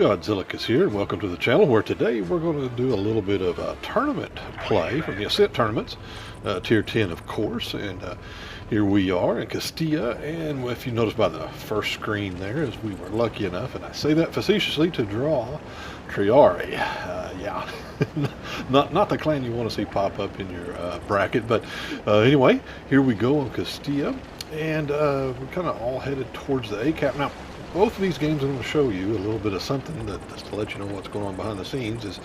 Godzilla is here, and welcome to the channel where today we're going to do a little bit of a tournament play from the Ascent Tournaments, Tier 10 of course, and here we are in Castilla, and if you notice by the first screen there is we were lucky enough, and I say that facetiously, to draw Triari. Yeah, not the clan you want to see pop up in your bracket, but anyway, here we go on Castilla, and we're kind of all headed towards the A cap. Now, both of these games I'm going to show you a little bit of something that just to let you know what's going on behind the scenes is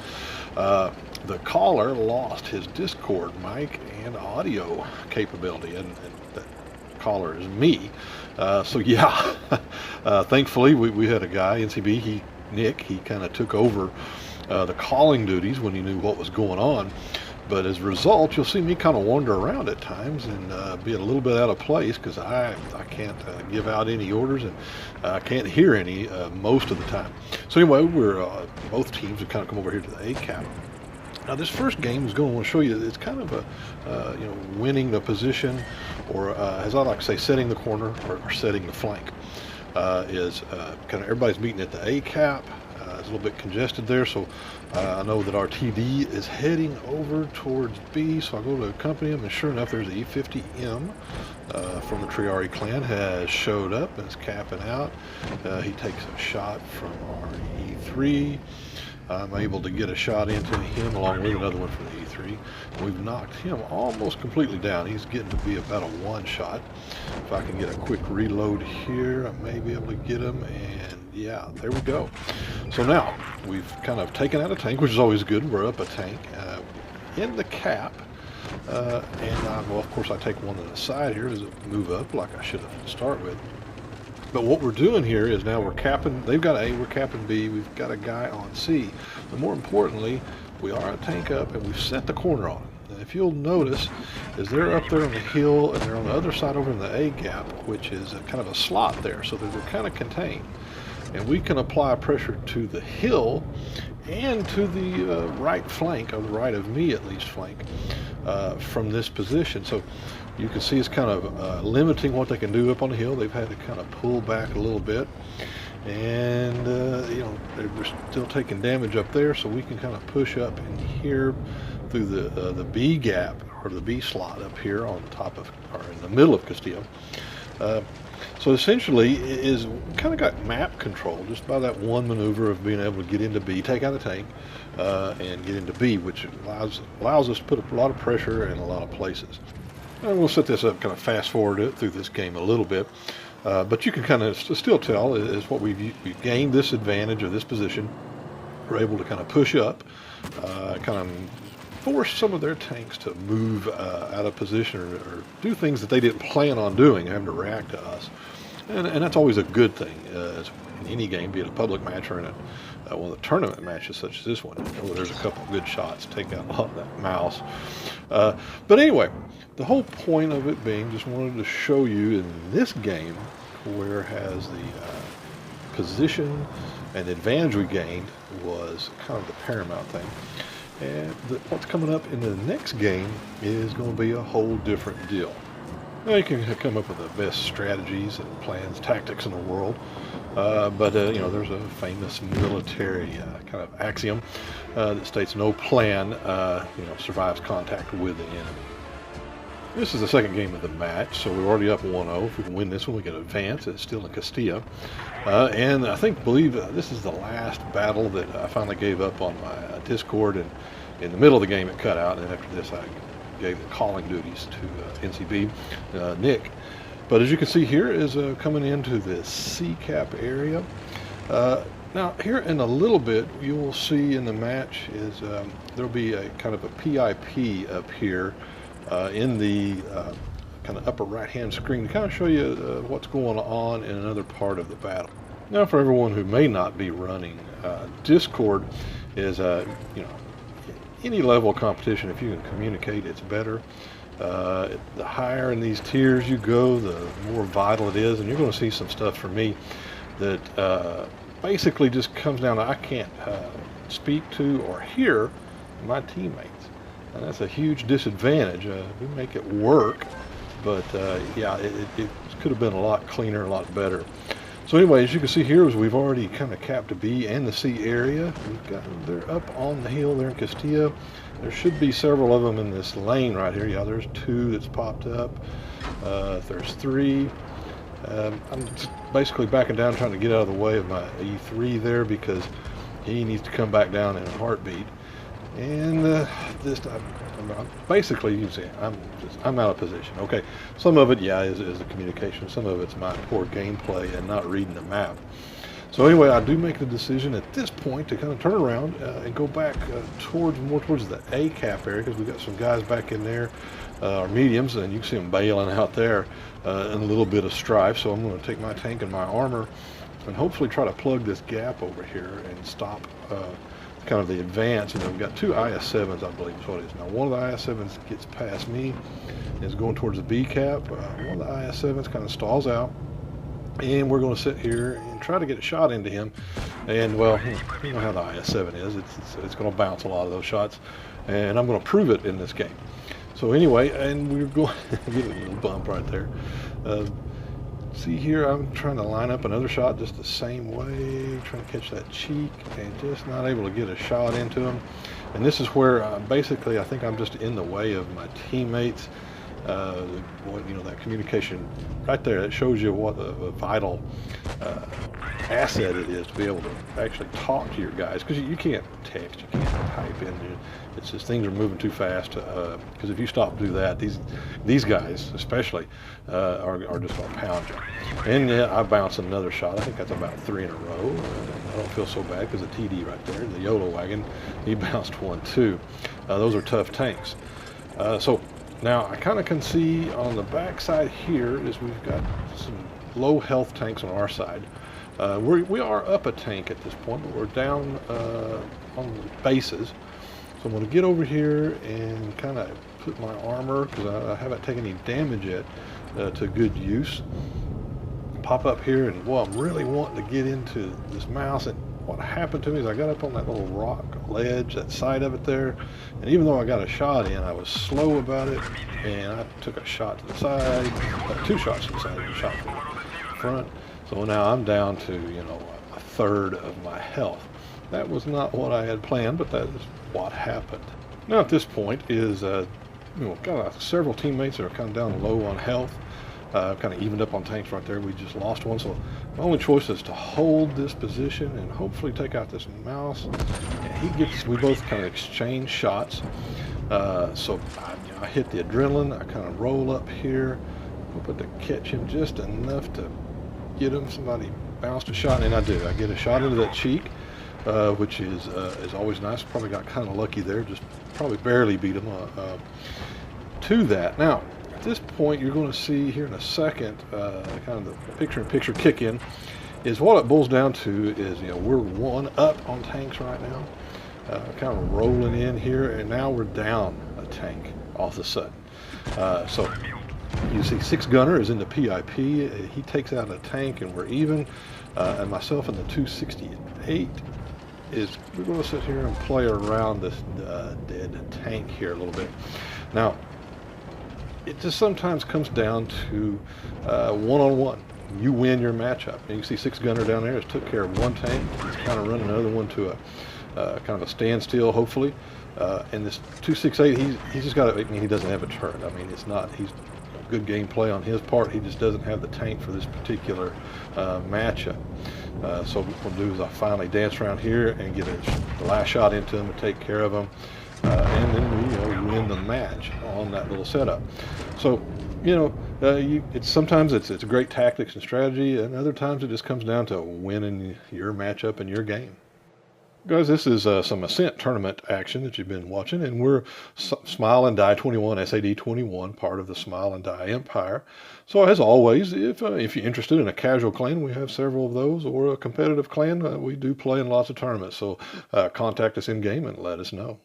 the caller lost his Discord mic and audio capability, and that caller is me. So yeah, thankfully we had a guy, NCB, Nick, he kind of took over the calling duties when he knew what was going on. But as a result, you'll see me kind of wander around at times and be a little bit out of place because I can't give out any orders, and I can't hear any most of the time. So anyway, we're both teams have kind of come over here to the A cap. Now this first game is going to show you it's kind of a winning the position, or as I like to say, setting the corner or setting the flank. Is kind of everybody's meeting at the A cap. It's a little bit congested there, so I know that our TD is heading over towards B, so I'll go to accompany him, and sure enough, there's the E50M from the Triari clan has showed up and is capping out. He takes a shot from our E3. I'm able to get a shot into him along with another one from the E3. We've knocked him almost completely down. He's getting to be about a one shot. If I can get a quick reload here, I may be able to get him, and yeah, there we go. So now we've kind of taken out a tank, which is always good. We're up a tank in the cap, and well, of course I take one on the side here as it move up like I should have to start with. But what we're doing here is now we're capping, they've got A, we're capping B, we've got a guy on C. But more importantly, we are a tank up and we've set the corner on them. And if you'll notice, is they're up there on the hill and they're on the other side over in the A gap, which is a kind of a slot there, so that they're kind of contained. And we can apply pressure to the hill and to the right flank, or the right of me at least flank, from this position. So you can see it's kind of limiting what they can do up on the hill. They've had to kind of pull back a little bit, and they're still taking damage up there, so we can kind of push up in here through the B gap, or the B slot up here on top of, or in the middle of Castilla. So essentially is kind of got map control just by that one maneuver of being able to get into B, take out a tank, and get into B, which allows us to put a lot of pressure in a lot of places. And we'll set this up, kind of fast forward it through this game a little bit, but you can kind of still tell is what we've gained this advantage of this position. We're able to kind of push up, kind of force some of their tanks to move out of position, or do things that they didn't plan on doing, having to react to us. And that's always a good thing in any game, be it a public match or in one of the tournament matches such as this one. There's a couple of good shots, take out a lot of that mouse. But anyway, the whole point of it being, just wanted to show you in this game whereas the position and advantage we gained was kind of the paramount thing. And what's coming up in the next game is going to be a whole different deal. Now, you can come up with the best strategies and plans, tactics in the world, but there's a famous military kind of axiom that states no plan survives contact with the enemy. This is the second game of the match, so we're already up 1-0. If we can win this one, we can advance. It's still in Castilla. And I believe this is the last battle that I finally gave up on my Discord, and in the middle of the game it cut out, and after this I gave the calling duties to NCB, Nick. But as you can see here is coming into this C cap area. Now here in a little bit you'll see in the match is there'll be a kind of a PIP up here in the kind of upper right hand screen to kind of show you what's going on in another part of the battle. Now, for everyone who may not be running Discord, is any level of competition, if you can communicate, it's better. The higher in these tiers you go, the more vital it is, and you're going to see some stuff from me that basically just comes down to I can't speak to or hear my teammates. And that's a huge disadvantage. We make it work, but yeah, it could have been a lot cleaner, a lot better. So anyway, as you can see here, is we've already kind of capped the B and the C area. They're up on the hill there in Castilla. There should be several of them in this lane right here. Yeah, there's 2 that's popped up. There's 3. I'm just basically backing down, trying to get out of the way of my E3 there because he needs to come back down in a heartbeat. And basically, you can see I'm out of position. Okay, some of it, yeah, is the communication. Some of it's my poor gameplay and not reading the map. So anyway, I do make the decision at this point to kind of turn around and go back more towards the A cap area, because we've got some guys back in there, our mediums, and you can see them bailing out there in a little bit of strife. So I'm going to take my tank and my armor and hopefully try to plug this gap over here and stop kind of the advance. And we've got 2 IS-7s, I believe is what it is. Now one of the IS-7s gets past me, is going towards the B cap. One of the IS-7s kind of stalls out, and we're going to sit here and try to get a shot into him. And well, you know how the IS-7 is. It's going to bounce a lot of those shots, and I'm going to prove it in this game. So anyway, and we're going to get a little bump right there. See here, I'm trying to line up another shot just the same way, trying to catch that cheek, and just not able to get a shot into him. And this is where basically I think I'm just in the way of my teammates. You know, that communication right there, it shows you what a vital asset it is to be able to actually talk to your guys, because you can't text, you can't type in. It's just things are moving too fast, because if you stop to do that, these guys especially are just going to pound you. And I bounced another shot. I think that's about 3 in a row. I don't feel so bad because the TD right there, the YOLO wagon, he bounced one too. Those are tough tanks. So now I kind of can see on the back side here is we've got some low health tanks on our side. We are up a tank at this point, but we're down on the bases. So I'm going to get over here and kind of put my armor, because I haven't taken any damage yet, to good use. Pop up here, and well, I'm really wanting to get into this mouse. And what happened to me is I got up on that little rock ledge, that side of it there, and even though I got a shot in, I was slow about it, and I took a shot to the side, 2 shots to the side, and a shot to the front. So now I'm down to, you know, a third of my health. That was not what I had planned, but that is what happened. Now at this point is, you know, got several teammates that are kind of down low on health. Kind of evened up on tanks right there. We just lost one, so my only choice is to hold this position and hopefully take out this mouse. And we both kind of exchange shots. So I hit the adrenaline. I kind of roll up here, hoping to catch him just enough to get him. Somebody bounced a shot, and I do. I get a shot into that cheek, which is always nice. Probably got kind of lucky there. Just probably barely beat him to that. Now, at this point, you're going to see here in a second, kind of the picture-in-picture kick-in, is what it boils down to is, you know, we're 1 up on tanks right now, kind of rolling in here, and now we're down a tank all of a sudden. So you see 6 gunner is in the PIP. He takes out a tank, and we're even. And myself and the 268 we're going to sit here and play around this dead tank here a little bit. Now, it just sometimes comes down to one-on-one. You win your matchup. And you can see 6 gunner down there has took care of 1 tank. He's kind of running another one to a kind of a standstill, hopefully. And this 268, he's just got. I mean, he doesn't have a turret. I mean, it's not. He's good gameplay on his part. He just doesn't have the tank for this particular matchup. So what we'll do is I finally dance around here and get the last shot into him and take care of him. And then we win the match on that little setup. So, you know, sometimes it's great tactics and strategy, and other times it just comes down to winning your matchup and your game. Guys, this is some Ascent Tournament action that you've been watching, and we're Smile and Die 21, SAD 21, part of the Smile and Die Empire. So as always, if you're interested in a casual clan, we have several of those, or a competitive clan, we do play in lots of tournaments. So contact us in-game and let us know.